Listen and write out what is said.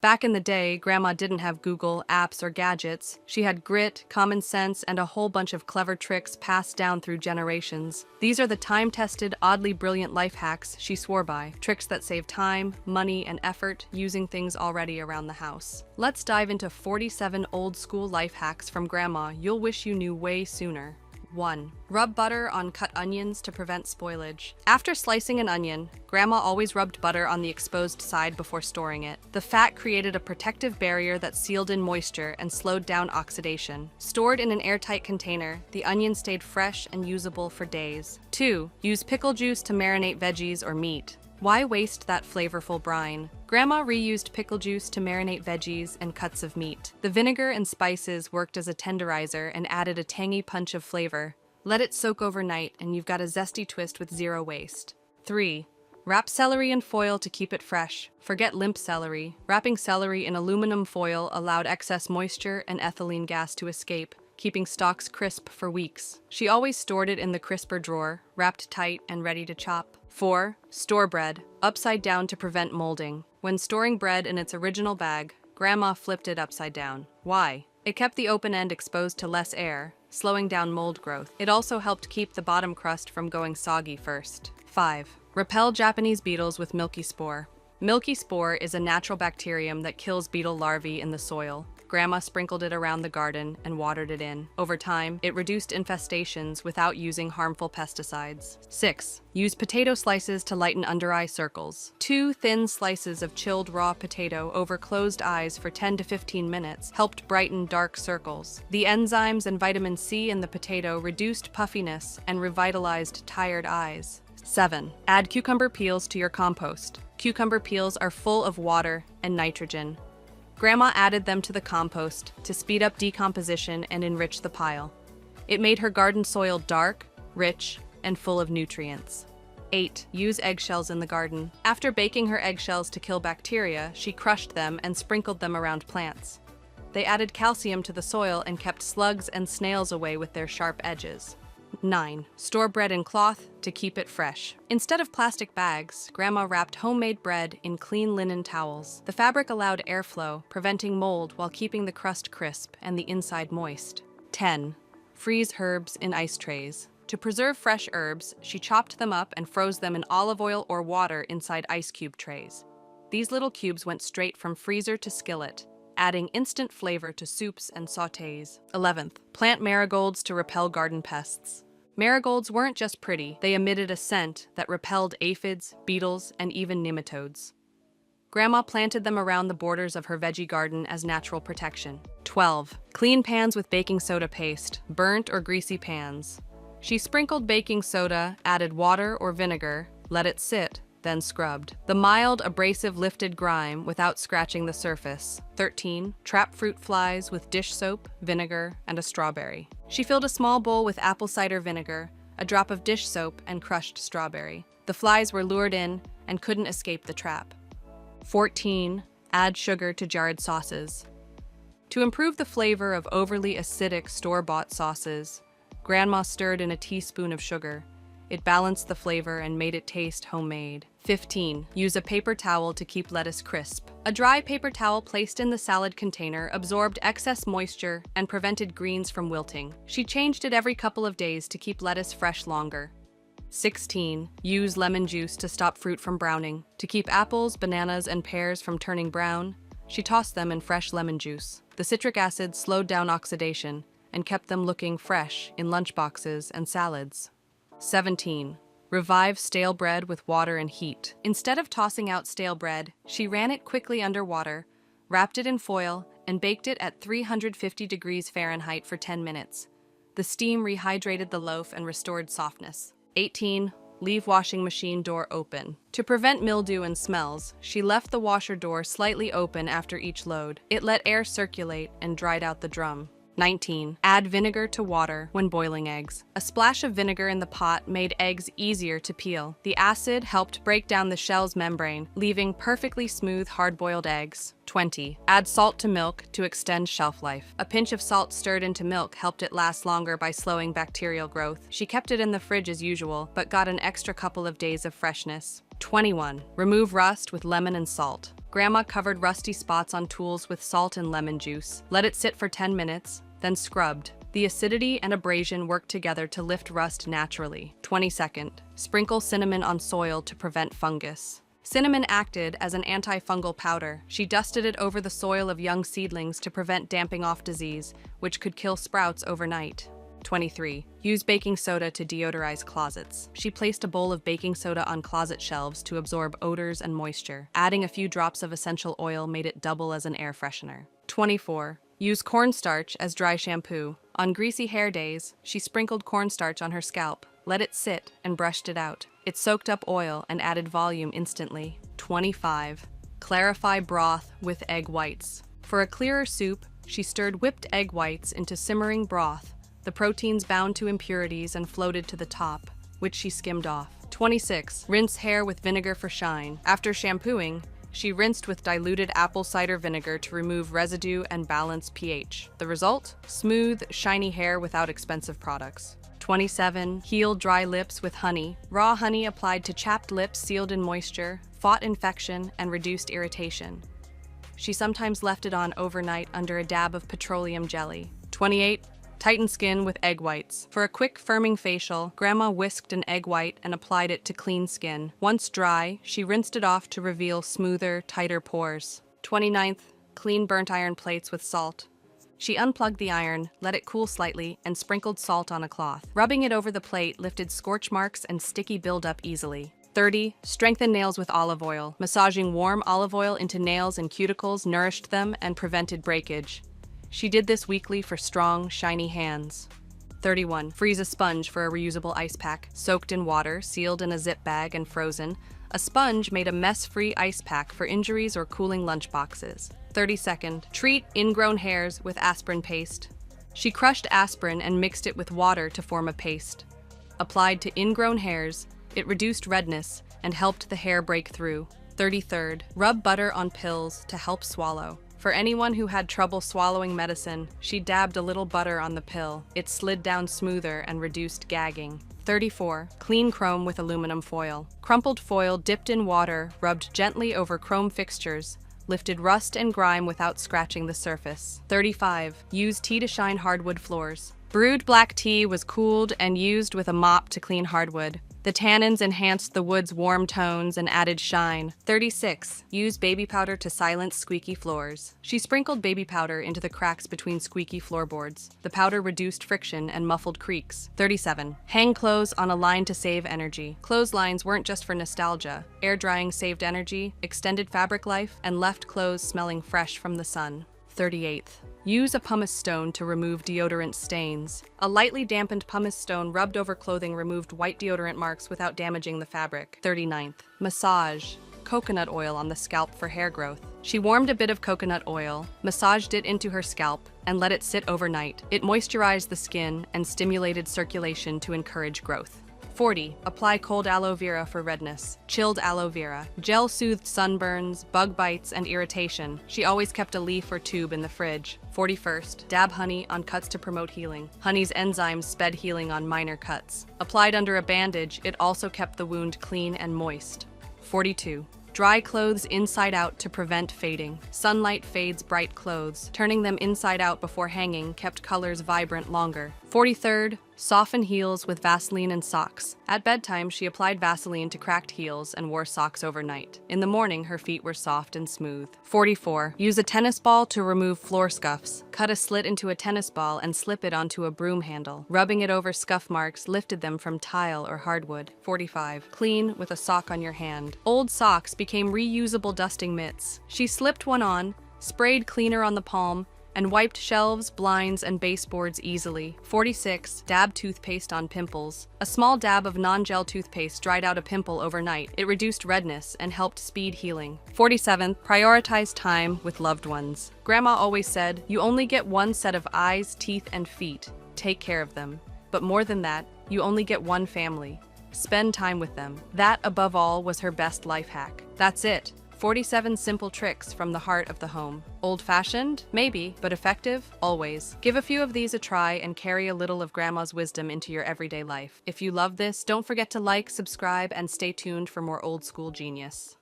Back in the day, Grandma didn't have Google, apps, or gadgets. She had grit, common sense, and a whole bunch of clever tricks passed down through generations. These are the time-tested, oddly brilliant life hacks she swore by. Tricks that save time, money, and effort using things already around the house. Let's dive into 47 old-school life hacks from Grandma you'll wish you knew way sooner. 1. Rub butter on cut onions to prevent spoilage. After slicing an onion, Grandma always rubbed butter on the exposed side before storing it. The fat created a protective barrier that sealed in moisture and slowed down oxidation. Stored in an airtight container, the onion stayed fresh and usable for days. 2. Use pickle juice to marinate veggies or meat. Why waste that flavorful brine? Grandma reused pickle juice to marinate veggies and cuts of meat. The vinegar and spices worked as a tenderizer and added a tangy punch of flavor. Let it soak overnight and you've got a zesty twist with zero waste. 3. Wrap celery in foil to keep it fresh. Forget limp celery. Wrapping celery in aluminum foil allowed excess moisture and ethylene gas to escape, keeping stalks crisp for weeks. She always stored it in the crisper drawer, wrapped tight and ready to chop. 4. Store bread, upside down to prevent molding. When storing bread in its original bag, Grandma flipped it upside down. Why? It kept the open end exposed to less air, slowing down mold growth. It also helped keep the bottom crust from going soggy first. 5. Repel Japanese beetles with milky spore. Milky spore is a natural bacterium that kills beetle larvae in the soil. Grandma sprinkled it around the garden and watered it in. Over time, it reduced infestations without using harmful pesticides. 6. Use potato slices to lighten under-eye circles. 2 thin slices of chilled raw potato over closed eyes for 10 to 15 minutes helped brighten dark circles. The enzymes and vitamin C in the potato reduced puffiness and revitalized tired eyes. 7. Add cucumber peels to your compost. Cucumber peels are full of water and nitrogen. Grandma added them to the compost to speed up decomposition and enrich the pile. It made her garden soil dark, rich, and full of nutrients. 8. Use eggshells in the garden. After baking her eggshells to kill bacteria, she crushed them and sprinkled them around plants. They added calcium to the soil and kept slugs and snails away with their sharp edges. 9. Store bread in cloth to keep it fresh. Instead of plastic bags, Grandma wrapped homemade bread in clean linen towels. The fabric allowed airflow, preventing mold while keeping the crust crisp and the inside moist. 10. Freeze herbs in ice trays. To preserve fresh herbs, she chopped them up and froze them in olive oil or water inside ice cube trays. These little cubes went straight from freezer to skillet, adding instant flavor to soups and sautés. 11th. Plant marigolds to repel garden pests. Marigolds weren't just pretty, they emitted a scent that repelled aphids, beetles, and even nematodes. Grandma planted them around the borders of her veggie garden as natural protection. 12. Clean pans with baking soda paste, burnt or greasy pans. She sprinkled baking soda, added water or vinegar, let it sit, then scrubbed. The mild, abrasive lifted grime without scratching the surface. 13. Trap fruit flies with dish soap, vinegar, and a strawberry. She filled a small bowl with apple cider vinegar, a drop of dish soap, and crushed strawberry. The flies were lured in and couldn't escape the trap. 14. Add sugar to jarred sauces. To improve the flavor of overly acidic store-bought sauces, Grandma stirred in a teaspoon of sugar. It balanced the flavor and made it taste homemade. 15. Use a paper towel to keep lettuce crisp. A dry paper towel placed in the salad container absorbed excess moisture and prevented greens from wilting. She changed it every couple of days to keep lettuce fresh longer. 16. Use lemon juice to stop fruit from browning. To keep apples, bananas, and pears from turning brown, she tossed them in fresh lemon juice. The citric acid slowed down oxidation and kept them looking fresh in lunchboxes and salads. 17. Revive stale bread with water and heat. Instead of tossing out stale bread, she ran it quickly under water, wrapped it in foil, and baked it at 350 degrees Fahrenheit for 10 minutes. The steam rehydrated the loaf and restored softness. 18. Leave washing machine door open. To prevent mildew and smells, she left the washer door slightly open after each load. It let air circulate and dried out the drum. 19. Add vinegar to water when boiling eggs. A splash of vinegar in the pot made eggs easier to peel. The acid helped break down the shell's membrane, leaving perfectly smooth hard-boiled eggs. 20. Add salt to milk to extend shelf life. A pinch of salt stirred into milk helped it last longer by slowing bacterial growth. She kept it in the fridge as usual, but got an extra couple of days of freshness. 21. Remove rust with lemon and salt. Grandma covered rusty spots on tools with salt and lemon juice. Let it sit for 10 minutes, then scrubbed. The acidity and abrasion work together to lift rust naturally. 22nd, sprinkle cinnamon on soil to prevent fungus. Cinnamon acted as an antifungal powder. She dusted it over the soil of young seedlings to prevent damping off disease, which could kill sprouts overnight. 23. Use baking soda to deodorize closets. She placed a bowl of baking soda on closet shelves to absorb odors and moisture. Adding a few drops of essential oil made it double as an air freshener. 24. Use cornstarch as dry shampoo. On greasy hair days, she sprinkled cornstarch on her scalp, let it sit, and brushed it out. It soaked up oil and added volume instantly. 25. Clarify broth with egg whites. For a clearer soup, she stirred whipped egg whites into simmering broth. The proteins bound to impurities and floated to the top, which she skimmed off. 26. Rinse hair with vinegar for shine. After shampooing, she rinsed with diluted apple cider vinegar to remove residue and balance pH. The result? Smooth, shiny hair without expensive products. 27. Heal dry lips with honey. Raw honey applied to chapped lips sealed in moisture, fought infection, and reduced irritation. She sometimes left it on overnight under a dab of petroleum jelly. 28. Tighten skin with egg whites. For a quick, firming facial, Grandma whisked an egg white and applied it to clean skin. Once dry, she rinsed it off to reveal smoother, tighter pores. 29th. Clean burnt iron plates with salt. She unplugged the iron, let it cool slightly, and sprinkled salt on a cloth. Rubbing it over the plate lifted scorch marks and sticky buildup easily. 30. Strengthen nails with olive oil. Massaging warm olive oil into nails and cuticles nourished them and prevented breakage. She did this weekly for strong, shiny hands. 31. Freeze a sponge for a reusable ice pack. Soaked in water, sealed in a zip bag, and frozen, a sponge made a mess-free ice pack for injuries or cooling lunchboxes. 32nd. Treat ingrown hairs with aspirin paste. She crushed aspirin and mixed it with water to form a paste. Applied to ingrown hairs, it reduced redness and helped the hair break through. 33rd. Rub butter on pills to help swallow. For anyone who had trouble swallowing medicine, she dabbed a little butter on the pill. It slid down smoother and reduced gagging. 34. Clean chrome with aluminum foil. Crumpled foil dipped in water, rubbed gently over chrome fixtures, lifted rust and grime without scratching the surface. 35. Use tea to shine hardwood floors. Brewed black tea was cooled and used with a mop to clean hardwood. The tannins enhanced the wood's warm tones and added shine. 36. Use baby powder to silence squeaky floors. She sprinkled baby powder into the cracks between squeaky floorboards. The powder reduced friction and muffled creaks. 37. Hang clothes on a line to save energy. Clotheslines weren't just for nostalgia. Air drying saved energy, extended fabric life, and left clothes smelling fresh from the sun. 38th. Use a pumice stone to remove deodorant stains. A lightly dampened pumice stone rubbed over clothing removed white deodorant marks without damaging the fabric. 39th. Massage. Coconut oil on the scalp for hair growth. She warmed a bit of coconut oil, massaged it into her scalp, and let it sit overnight. It moisturized the skin and stimulated circulation to encourage growth. 40. Apply cold aloe vera for redness. Chilled aloe vera. Gel soothed sunburns, bug bites, and irritation. She always kept a leaf or tube in the fridge. 41st. Dab honey on cuts to promote healing. Honey's enzymes sped healing on minor cuts. Applied under a bandage, it also kept the wound clean and moist. 42. Dry clothes inside out to prevent fading. Sunlight fades bright clothes. Turning them inside out before hanging kept colors vibrant longer. 43rd. Soften heels with Vaseline and socks. At bedtime, she applied Vaseline to cracked heels and wore socks overnight. In the morning, her feet were soft and smooth. 44. Use a tennis ball to remove floor scuffs. Cut a slit into a tennis ball and slip it onto a broom handle. Rubbing it over scuff marks lifted them from tile or hardwood. 45. Clean with a sock on your hand. Old socks became reusable dusting mitts. She slipped one on, sprayed cleaner on the palm, and wiped shelves, blinds, and baseboards easily. 46. Dab toothpaste on pimples. A small dab of non-gel toothpaste dried out a pimple overnight. It reduced redness and helped speed healing. 47. Prioritize time with loved ones. Grandma always said, you only get one set of eyes, teeth, and feet. Take care of them. But more than that, you only get one family. Spend time with them. That, above all, was her best life hack. That's it. 47 simple tricks from the heart of the home. Old-fashioned? Maybe, but effective? Always. Give a few of these a try and carry a little of Grandma's wisdom into your everyday life. If you love this, don't forget to like, subscribe, and stay tuned for more old school genius.